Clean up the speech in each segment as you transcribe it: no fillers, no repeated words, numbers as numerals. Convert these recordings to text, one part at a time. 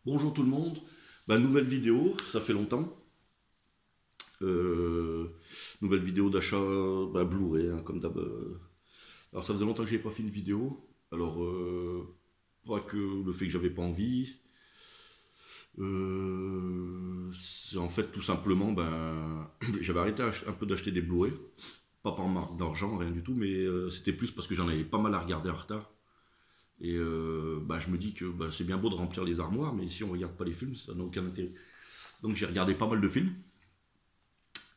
Bonjour tout le monde, nouvelle vidéo, ça fait longtemps. Nouvelle vidéo d'achat Blu-ray, hein, comme d'hab. Alors ça faisait longtemps que j'avais pas fait une vidéo. Alors, pas que le fait que j'avais pas envie. C'est en fait tout simplement, j'avais arrêté un peu d'acheter des Blu-ray. Pas par marque d'argent, rien du tout, mais c'était plus parce que j'en avais pas mal à regarder en retard. Et je me dis que c'est bien beau de remplir les armoires, mais si on regarde pas les films, ça n'a aucun intérêt. Donc j'ai regardé pas mal de films,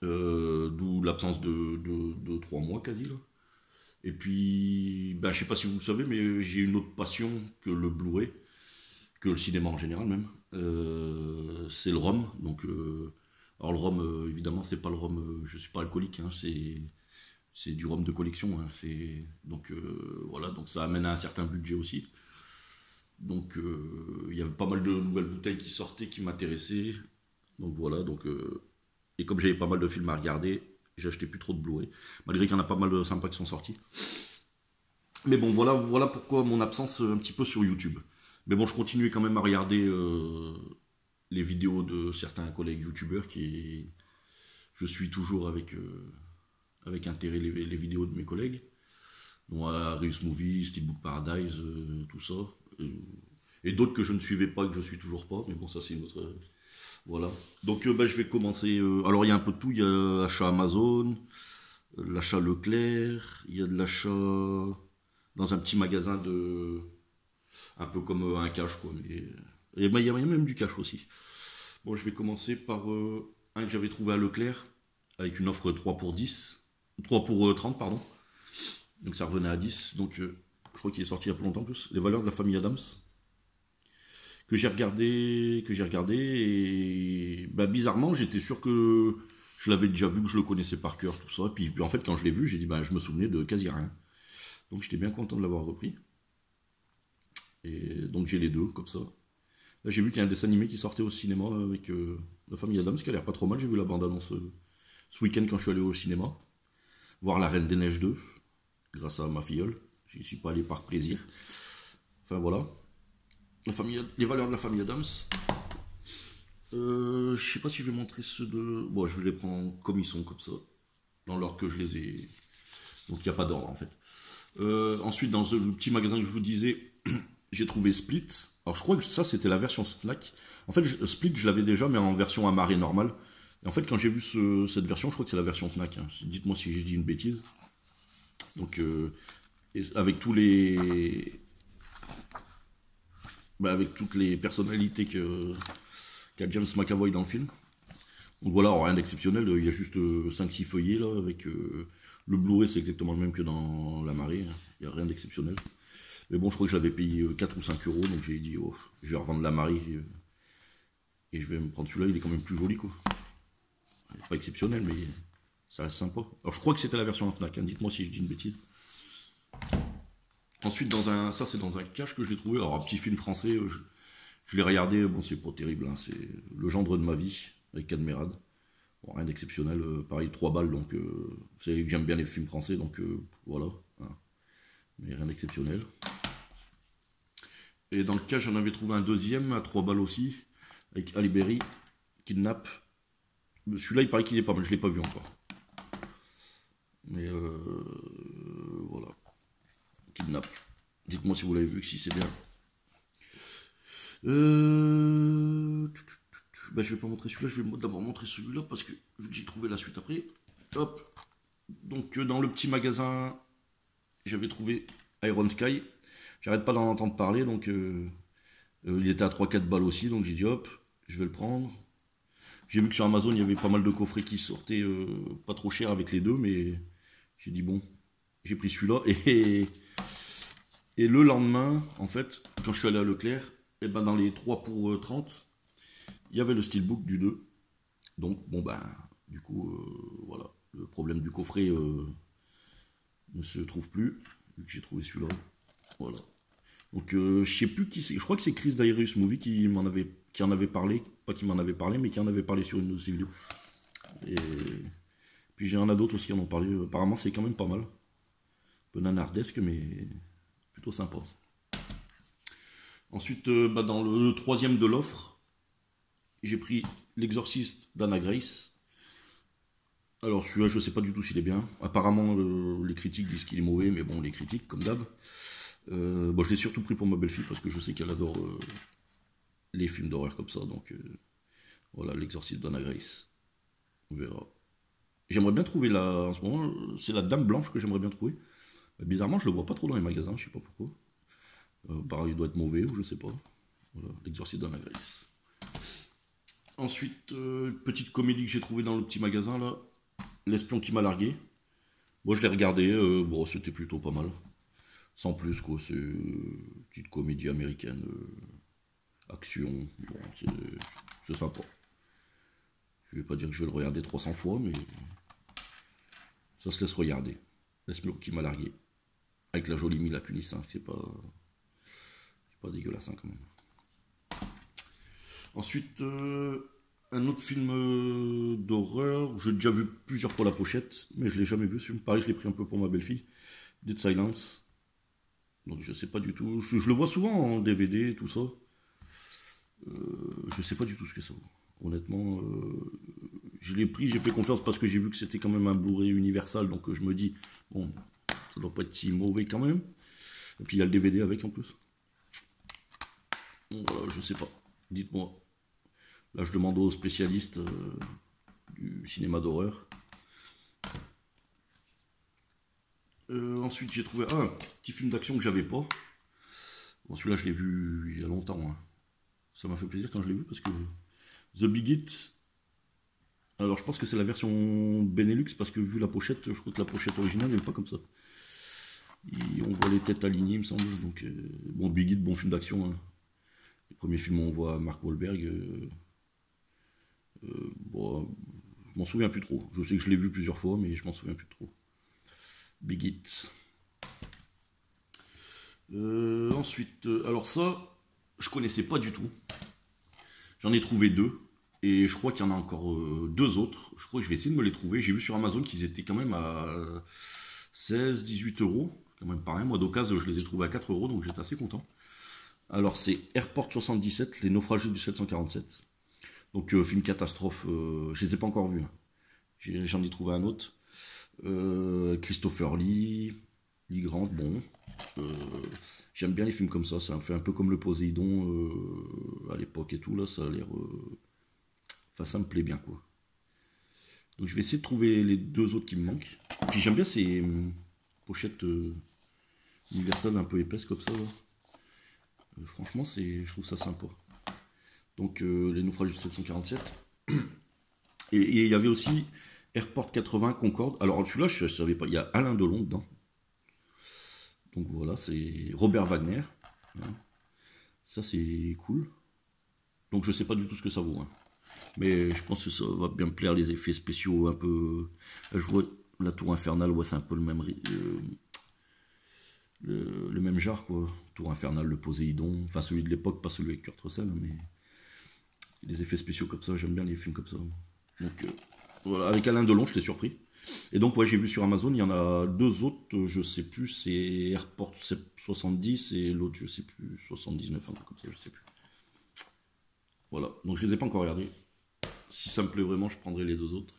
d'où l'absence de 3 mois quasi là. Et puis, je sais pas si vous le savez, mais j'ai une autre passion que le Blu-ray, que le cinéma en général même. C'est le rhum. Donc, alors le rhum, évidemment, c'est pas le rhum. Je suis pas alcoolique, hein, c'est du rhum de collection. Hein, donc voilà, donc ça amène à un certain budget aussi. Donc il y avait pas mal de nouvelles bouteilles qui sortaient, qui m'intéressaient. Donc voilà, et comme j'avais pas mal de films à regarder, j'achetais plus trop de Blu-ray, malgré qu'il y en a pas mal de sympas qui sont sortis. Mais bon, voilà pourquoi mon absence un petit peu sur YouTube. Mais bon, je continuais quand même à regarder les vidéos de certains collègues youtubeurs qui... Je suis toujours avec intérêt les vidéos de mes collègues. Donc Arius Movie, Steelbook Paradise, tout ça. Et d'autres que je ne suivais pas, que je suis toujours pas. Mais bon, ça c'est une autre... Voilà. Donc je vais commencer. Alors il y a un peu de tout. Il y a l'achat Amazon, l'achat Leclerc, il y a de l'achat dans un petit magasin de... Un peu comme un cash quoi. Mais... il y a même du cash aussi. Bon, je vais commencer par un que j'avais trouvé à Leclerc, avec une offre 3 pour 10. 3 pour 30, pardon. Donc ça revenait à 10. Donc je crois qu'il est sorti il y a pas longtemps en plus. Les valeurs de la famille Adams. Que j'ai regardé, et bizarrement, j'étais sûr que je l'avais déjà vu, que je le connaissais par cœur, tout ça. Puis en fait, quand je l'ai vu, j'ai dit, je me souvenais de quasi rien. Donc j'étais bien content de l'avoir repris. Et donc j'ai les deux, comme ça. Là, j'ai vu qu'il y a un dessin animé qui sortait au cinéma avec la famille Adams, qui a l'air pas trop mal. J'ai vu la bande-annonce ce week-end quand je suis allé au cinéma. Voir La Reine des Neiges 2, grâce à ma filleule. J'y suis pas allé par plaisir. Enfin voilà. Les valeurs de la famille Adams. Je sais pas si je vais montrer ceux de... Bon, je vais les prendre comme ils sont, comme ça. Dans l'ordre que je les ai... Donc il n'y a pas d'ordre en fait. Ensuite, dans le petit magasin que je vous disais, j'ai trouvé Split. Alors je crois que ça c'était la version Fnac. En fait, Split je l'avais déjà, mais en version amarrée normale. Et en fait, quand j'ai vu cette version, je crois que c'est la version Fnac. Hein. Dites-moi si je dis une bêtise. Donc, avec tous les... avec toutes les personnalités qu'a James McAvoy dans le film. Donc voilà, rien d'exceptionnel, il y a juste 5-6 feuillets là, avec le Blu-ray c'est exactement le même que dans La Marée, hein. Il n'y a rien d'exceptionnel. Mais bon, je crois que je l'avais payé 4 ou 5 euros, donc j'ai dit, oh, je vais revendre La Marée et je vais me prendre celui-là, il est quand même plus joli quoi. Il n'est pas exceptionnel, mais ça reste sympa. Alors je crois que c'était la version Fnac, hein. Dites-moi si je dis une bêtise. Ensuite, ça c'est dans un cache que je l'ai trouvé. Alors, un petit film français, je l'ai regardé, bon, c'est pas terrible, hein, c'est Le gendre de ma vie, avec Cadmerade. Bon, rien d'exceptionnel, pareil, 3 balles, donc vous savez que j'aime bien les films français, donc voilà. Hein. Mais rien d'exceptionnel. Et dans le cache, j'en avais trouvé un deuxième, à 3 balles aussi, avec Ali Berry, Kidnap. Celui-là, il paraît qu'il est pas mal, je l'ai pas vu encore. Mais voilà. Kidnap. Dites-moi si vous l'avez vu, si c'est bien. Je vais pas montrer celui-là, je vais d'abord montrer celui-là parce que j'ai trouvé la suite après. Hop. Donc dans le petit magasin, j'avais trouvé Iron Sky. J'arrête pas d'en entendre parler, donc il était à 3-4 balles aussi, donc j'ai dit hop, je vais le prendre. J'ai vu que sur Amazon, il y avait pas mal de coffrets qui sortaient pas trop cher avec les deux, mais j'ai dit bon, j'ai pris celui-là et le lendemain, en fait, quand je suis allé à Leclerc, dans les 3 pour 30, il y avait le steelbook du 2. Donc, bon, du coup, voilà. Le problème du coffret ne se trouve plus, vu que j'ai trouvé celui-là. Voilà. Donc, je sais plus qui c'est. Je crois que c'est Chris d'Arius Movie qui en avait parlé. Pas qui m'en avait parlé, mais qui en avait parlé sur une de ses vidéos. Et puis, j'ai un a d'autres aussi qui en ont parlé. Apparemment, c'est quand même pas mal. Un peu nanardesque, mais plutôt sympa. Ensuite, dans le troisième de l'offre, j'ai pris L'Exorciste d'Anna Grace. Alors celui-là, je sais pas du tout s'il est bien. Apparemment, les critiques disent qu'il est mauvais, mais bon, les critiques, comme d'hab. Bon, je l'ai surtout pris pour ma belle-fille, parce que je sais qu'elle adore les films d'horreur comme ça. Donc voilà, L'Exorciste d'Anna Grace. On verra. J'aimerais bien trouver en ce moment, c'est la Dame Blanche que j'aimerais bien trouver. Bizarrement, je le vois pas trop dans les magasins, je sais pas pourquoi. Pareil, il doit être mauvais ou je sais pas. Voilà, L'Exorciste d'Anna Grace. Ensuite, petite comédie que j'ai trouvée dans le petit magasin là, L'espion qui m'a largué. Moi je l'ai regardé, bon c'était plutôt pas mal. Sans plus quoi, c'est une petite comédie américaine, action, bon, c'est sympa. Je vais pas dire que je vais le regarder 300 fois, mais ça se laisse regarder. L'espion qui m'a largué. Avec la jolie Mila Kunis, hein, c'est pas dégueulasse hein, quand même. Ensuite, un autre film d'horreur, j'ai déjà vu plusieurs fois la pochette, mais je l'ai jamais vu. Pareil, je l'ai pris un peu pour ma belle-fille. Dead Silence. Donc je sais pas du tout. Je le vois souvent en DVD, tout ça. Je sais pas du tout ce que ça vaut. Honnêtement, je l'ai pris, j'ai fait confiance parce que j'ai vu que c'était quand même un Blu-ray Universal, donc je me dis, bon, ça doit pas être si mauvais quand même. Et puis il y a le DVD avec en plus. Bon, voilà, je sais pas. Dites-moi. Là, je demande aux spécialistes du cinéma d'horreur. Ensuite, j'ai trouvé un petit film d'action que j'avais pas. Bon, celui-là, je l'ai vu il y a longtemps. Hein. Ça m'a fait plaisir quand je l'ai vu parce que The Big Hit. Alors, je pense que c'est la version Benelux parce que vu la pochette, je crois que la pochette originale n'est pas comme ça. Et on voit les têtes alignées, il me semble. Donc, bon, Big Hit, bon film d'action. Hein. Les premiers films où on voit Mark Wahlberg. Bon, je m'en souviens plus trop. Je sais que je l'ai vu plusieurs fois, mais je m'en souviens plus trop. Big Hit. Ensuite, alors ça, je connaissais pas du tout. J'en ai trouvé deux. Et je crois qu'il y en a encore deux autres. Je crois que je vais essayer de me les trouver. J'ai vu sur Amazon qu'ils étaient quand même à 16-18 euros. Quand même pareil. Moi d'occasion, je les ai trouvés à 4 euros, donc j'étais assez content. Alors c'est Airport 77, Les naufragés du 747. Donc film catastrophe, je les ai pas encore vus. Hein. J'en ai trouvé un autre. Christopher Lee Grant, bon. J'aime bien les films comme ça fait un peu comme le Poséidon à l'époque et tout, là, ça a l'air... Enfin, ça me plaît bien, quoi. Donc je vais essayer de trouver les deux autres qui me manquent. Puis j'aime bien ces pochettes universelles un peu épaisses comme ça, là. Franchement, je trouve ça sympa. Donc les naufrages du 747. Et il y avait aussi Airport 80 Concorde. Alors celui-là, je ne savais pas. Il y a Alain Delon dedans. Donc voilà, c'est Robert Wagner. Hein. Ça, c'est cool. Donc je sais pas du tout ce que ça vaut. Hein. Mais je pense que ça va bien me plaire, les effets spéciaux un peu... Là, je vois la tour infernale, ouais, c'est un peu le même... le même genre, quoi. Tour infernale, le Poséidon. Enfin, celui de l'époque, pas celui avec Kurt Russell, mais... Les effets spéciaux comme ça, j'aime bien les films comme ça. Donc, voilà, avec Alain Delon, j'étais surpris. Et donc, ouais, j'ai vu sur Amazon, il y en a deux autres, je sais plus, c'est Airport 70 et l'autre, je sais plus, 79, un truc comme ça, je sais plus. Voilà, donc je les ai pas encore regardés. Si ça me plaît vraiment, je prendrai les deux autres.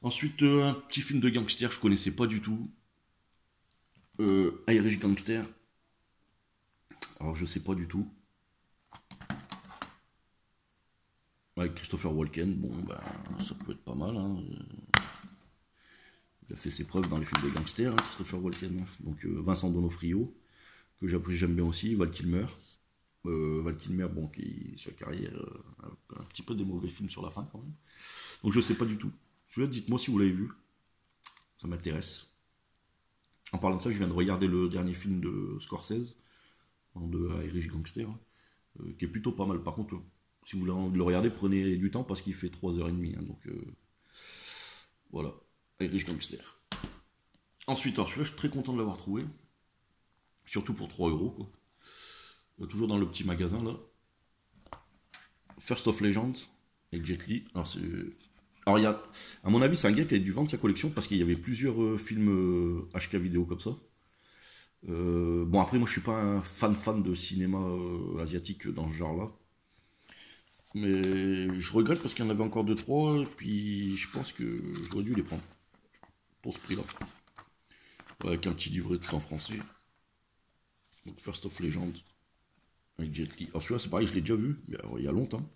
Ensuite, un petit film de gangster, je connaissais pas du tout. Irish Gangster. Alors, je sais pas du tout. Avec Christopher Walken, bon, ben, ça peut être pas mal. Hein. Il a fait ses preuves dans les films de gangsters, hein, Christopher Walken. Donc Vincent D'Onofrio, que j'aime bien aussi, Val Kilmer. Val Kilmer, bon, qui sa carrière, un petit peu des mauvais films sur la fin quand même. Donc je sais pas du tout. Celui-là, dites-moi si vous l'avez vu. Ça m'intéresse. En parlant de ça, je viens de regarder le dernier film de Scorsese, de Irish Gangster, qui est plutôt pas mal. Par contre, si vous voulez le regarder, prenez du temps parce qu'il fait 3h30. Hein, donc voilà, Irish Gangster. Ensuite, alors celui-là, je suis très content de l'avoir trouvé. Surtout pour 3 euros, quoi. Toujours dans le petit magasin là. First of Legend avec Jet Li. Alors il y a, à mon avis, c'est un gars qui a dû vendre sa collection parce qu'il y avait plusieurs films HK vidéo comme ça. Bon, après, moi, je suis pas un fan de cinéma asiatique dans ce genre-là. Mais je regrette parce qu'il y en avait encore deux trois, puis je pense que j'aurais dû les prendre pour ce prix-là. Ouais, avec un petit livret tout en français. Donc First of Legend, avec Jet Li. Alors celui-là, c'est pareil, je l'ai déjà vu, il y a longtemps.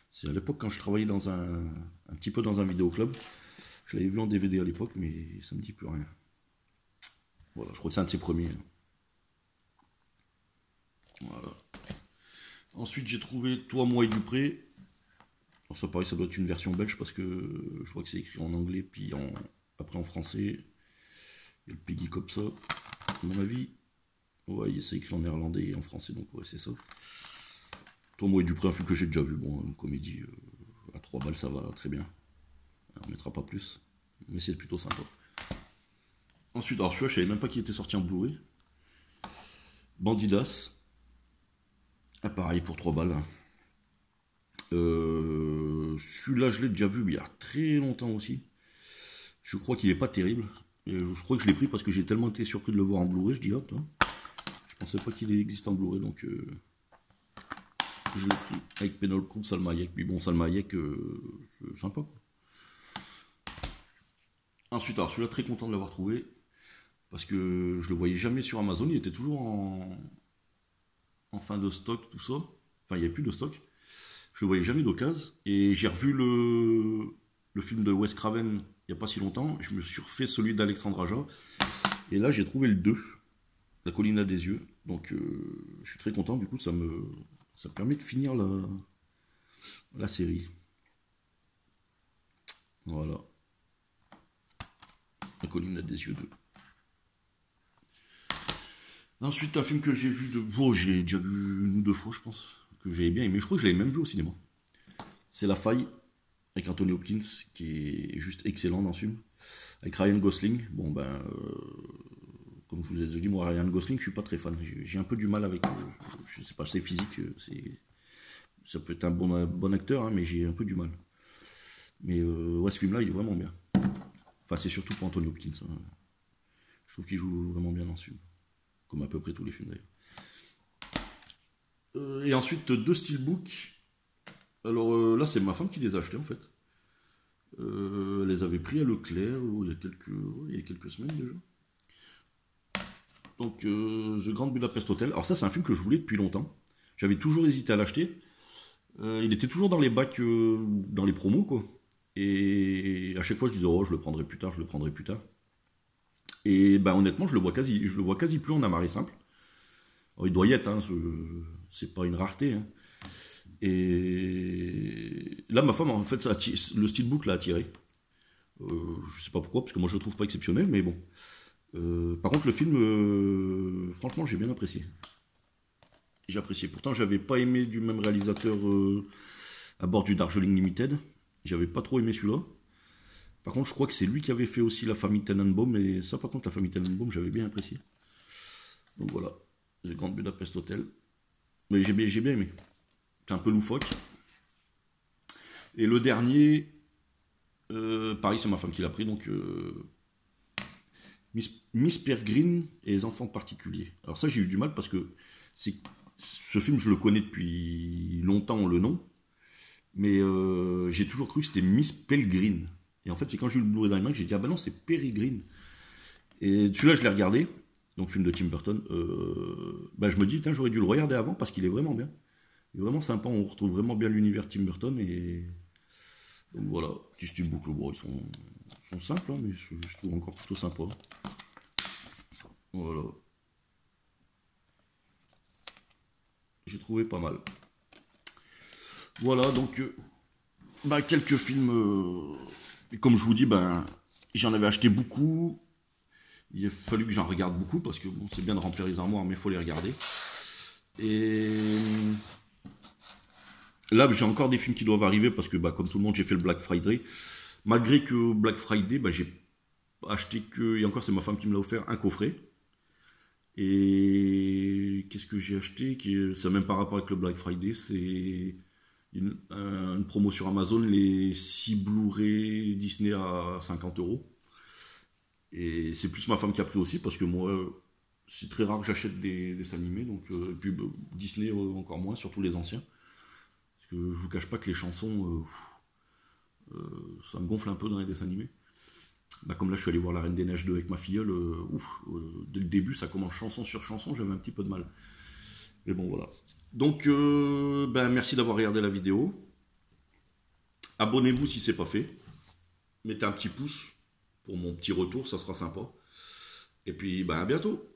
C'est à l'époque quand je travaillais dans un petit peu dans un vidéoclub. Je l'avais vu en DVD à l'époque, mais ça me dit plus rien. Voilà, je crois que c'est un de ses premiers. Voilà. Ensuite, j'ai trouvé Toi, moi et Dupré. Alors ça, pareil, ça doit être une version belge parce que je vois que c'est écrit en anglais, puis après en français. Il y a le Peggy comme ça. À mon avis, ouais, c'est écrit en néerlandais et en français, donc ouais, c'est ça. Toi, moi et Dupré, un film que j'ai déjà vu. Bon, une comédie à 3 balles, ça va très bien. On mettra pas plus, mais c'est plutôt sympa. Ensuite, alors celui-là, je savais même pas qu'il était sorti en Blu-ray. Bandidas. Ah, pareil pour 3 balles. Celui-là, je l'ai déjà vu il y a très longtemps aussi. Je crois qu'il est pas terrible. Et je crois que je l'ai pris parce que j'ai tellement été surpris de le voir en Blu-ray. Je dis hop, hein. Je pensais pas qu'il existe en Blu-ray, donc je l'ai pris avec Penelope Cruz, Salma Hayek. Puis bon, Salma Hayek, sympa quoi. Ensuite, alors celui-là, très content de l'avoir trouvé. Parce que je le voyais jamais sur Amazon. Il était toujours en fin de stock, tout ça. Enfin, il n'y avait plus de stock. Je le voyais jamais d'occasion. Et j'ai revu le film de Wes Craven il n'y a pas si longtemps. Je me suis refait celui d'Alexandre Aja. Et là, j'ai trouvé le 2, La colline à des yeux. Donc, je suis très content. Du coup, ça me permet de finir la série. Voilà. La colline à des yeux 2. Ensuite, un film que j'ai vu j'ai déjà vu une ou deux fois, je pense. Que j'avais bien aimé. Je crois que je l'avais même vu au cinéma. C'est La Faille, avec Anthony Hopkins, qui est juste excellent dans ce film. Avec Ryan Gosling. Bon, ben, comme je vous ai déjà dit, moi, Ryan Gosling, je suis pas très fan. J'ai un peu du mal avec. Je sais pas, c'est physique. Ça peut être un bon acteur, hein, mais j'ai un peu du mal. Mais ouais, ce film-là, il est vraiment bien. Enfin, c'est surtout pour Anthony Hopkins. Hein. Je trouve qu'il joue vraiment bien dans ce film. Comme à peu près tous les films d'ailleurs. Et ensuite, deux steelbooks. Alors là, c'est ma femme qui les a achetés en fait. Elle les avait pris à Leclerc il y a quelques semaines déjà. Donc, The Grand Budapest Hotel. Alors ça, c'est un film que je voulais depuis longtemps. J'avais toujours hésité à l'acheter. Il était toujours dans les bacs, dans les promos, quoi. Et à chaque fois, je disais, oh, je le prendrai plus tard, je le prendrai plus tard. Et ben honnêtement, je le vois quasi plus en amarré simple. Alors, il doit y être, hein, c'est pas une rareté. Hein. Et là, ma femme, en fait, le steelbook l'a attiré. Je sais pas pourquoi, parce que moi je le trouve pas exceptionnel, mais bon. Par contre, le film, franchement, j'ai bien apprécié. J'ai apprécié. Pourtant, j'avais pas aimé du même réalisateur à bord du Darjeeling Limited. J'avais pas trop aimé celui-là. Par contre, je crois que c'est lui qui avait fait aussi La Famille Tenenbaum, et ça, par contre, La Famille Tenenbaum, j'avais bien apprécié. Donc voilà, The Grand Budapest Hotel. Mais j'ai bien aimé. C'est un peu loufoque. Et le dernier, pareil, c'est ma femme qui l'a pris, donc Miss Peregrine et les enfants particuliers. Alors ça, j'ai eu du mal parce que ce film, je le connais depuis longtemps, le nom, mais j'ai toujours cru que c'était Miss Pelgrine. Et en fait, c'est quand j'ai eu le Blu-ray dans les mains que j'ai dit, ah ben non, c'est Peregrine. Et celui-là, je l'ai regardé, donc film de Tim Burton. Ben, je me dis, j'aurais dû le regarder avant parce qu'il est vraiment bien. Il est vraiment sympa, on retrouve vraiment bien l'univers Tim Burton. Et donc voilà, petit steelbook, bon, ils sont simples, hein, mais je trouve encore plutôt sympa. Voilà. J'ai trouvé pas mal. Voilà, donc bah, quelques films. Et comme je vous dis, ben, j'en avais acheté beaucoup. Il a fallu que j'en regarde beaucoup parce que bon, c'est bien de remplir les armoires, mais il faut les regarder. Et là, j'ai encore des films qui doivent arriver parce que, bah, comme tout le monde, j'ai fait le Black Friday. Malgré que Black Friday, bah, j'ai acheté que, et encore c'est ma femme qui me l'a offert, un coffret. Et qu'est-ce que j'ai acheté ça n'a même pas rapport avec le Black Friday, c'est une promo sur Amazon, les 6 Blu-ray Disney à 50 €. Et c'est plus ma femme qui a pris aussi, parce que moi, c'est très rare que j'achète des dessins animés, donc, et puis Disney encore moins, surtout les anciens. Parce que je vous cache pas que les chansons, ça me gonfle un peu dans les dessins animés. Bah, comme là, je suis allé voir La Reine des Neiges 2 avec ma filleule, dès le début, ça commence chanson sur chanson, j'avais un petit peu de mal. Mais bon, voilà. Donc, ben, merci d'avoir regardé la vidéo. Abonnez-vous si c'est pas fait. Mettez un petit pouce pour mon petit retour, ça sera sympa. Et puis, ben, à bientôt.